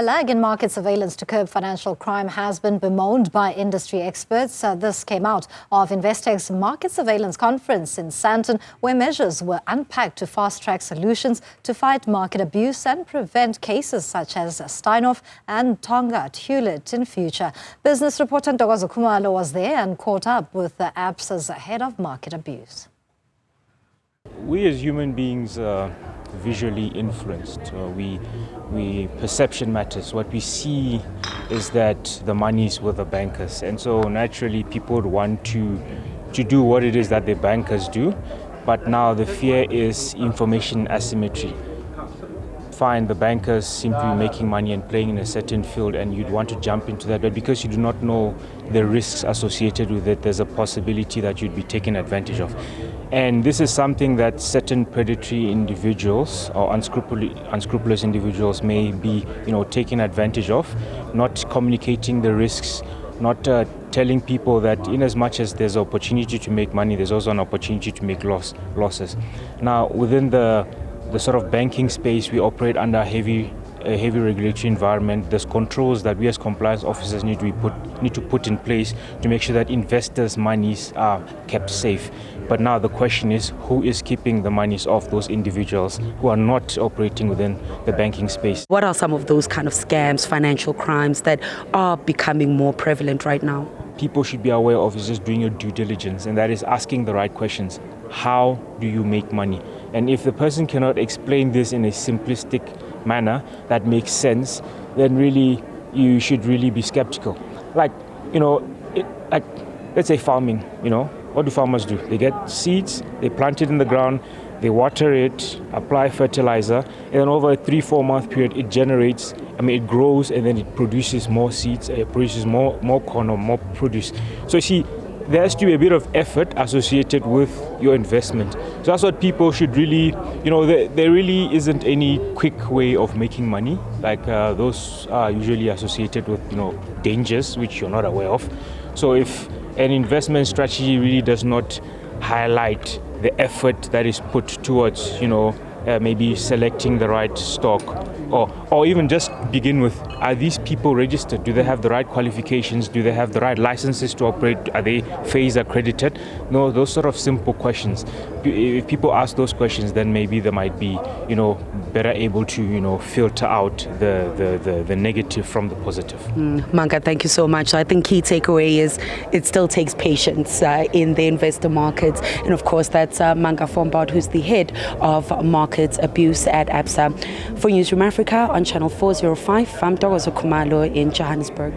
A lag in market surveillance to curb financial crime has been bemoaned by industry experts. This came out of Investec's market surveillance conference in Sandton, where measures were unpacked to fast-track solutions to fight market abuse and prevent cases such as Steinhoff and Tongaat in future. Business reporter Ntokozo Khumalo was there and caught up with the Absa's head of market abuse. We as human beings are visually influenced. We perception matters. What we see is that the money is with the bankers, and so naturally people would want to do what it is that the bankers do. But now the fear is information asymmetry. Fine, the bankers seem to be making money and playing in a certain field, and you'd want to jump into that, but because you do not know the risks associated with it, there's a possibility that you'd be taken advantage of. And this is something that certain predatory individuals or unscrupulous individuals may be, taking advantage of, not communicating the risks, not telling people that in as much as there's an opportunity to make money, there's also an opportunity to make losses. Now, within the sort of banking space, we operate under a heavy regulatory environment. There's controls that we as compliance officers need to put in place to make sure that investors' monies are kept safe. But now the question is, who is keeping the monies of those individuals who are not operating within the banking space? What are some of those kind of scams, financial crimes that are becoming more prevalent right now? People should be aware of is just doing your due diligence, and that is asking the right questions. How do you make money? And if the person cannot explain this in a simplistic manner that makes sense, then really you should really be skeptical. Let's say farming, what do farmers do? They get seeds, they plant it in the ground, they water it, apply fertilizer, and then over a 3-4 month period it grows, and then it produces more seeds, it produces more corn or more produce. So you see, there has to be a bit of effort associated with your investment. So that's what people should really, there really isn't any quick way of making money. Those are usually associated with, dangers which you're not aware of. So if an investment strategy really does not highlight the effort that is put towards, maybe selecting the right stock, or even just begin with, are these people registered? Do they have the right qualifications? Do they have the right licenses to operate? Are they phase accredited? No, those sort of simple questions. If people ask those questions, then maybe they might be, better able to, filter out the negative from the positive. Manga, thank you so much. So I think key takeaway is it still takes patience in the investor markets. And of course, that's Manga Fombard, who's the head of markets abuse at Absa. For Newzroom Afrika on channel 405, I'm Ntokozo Khumalo in Johannesburg.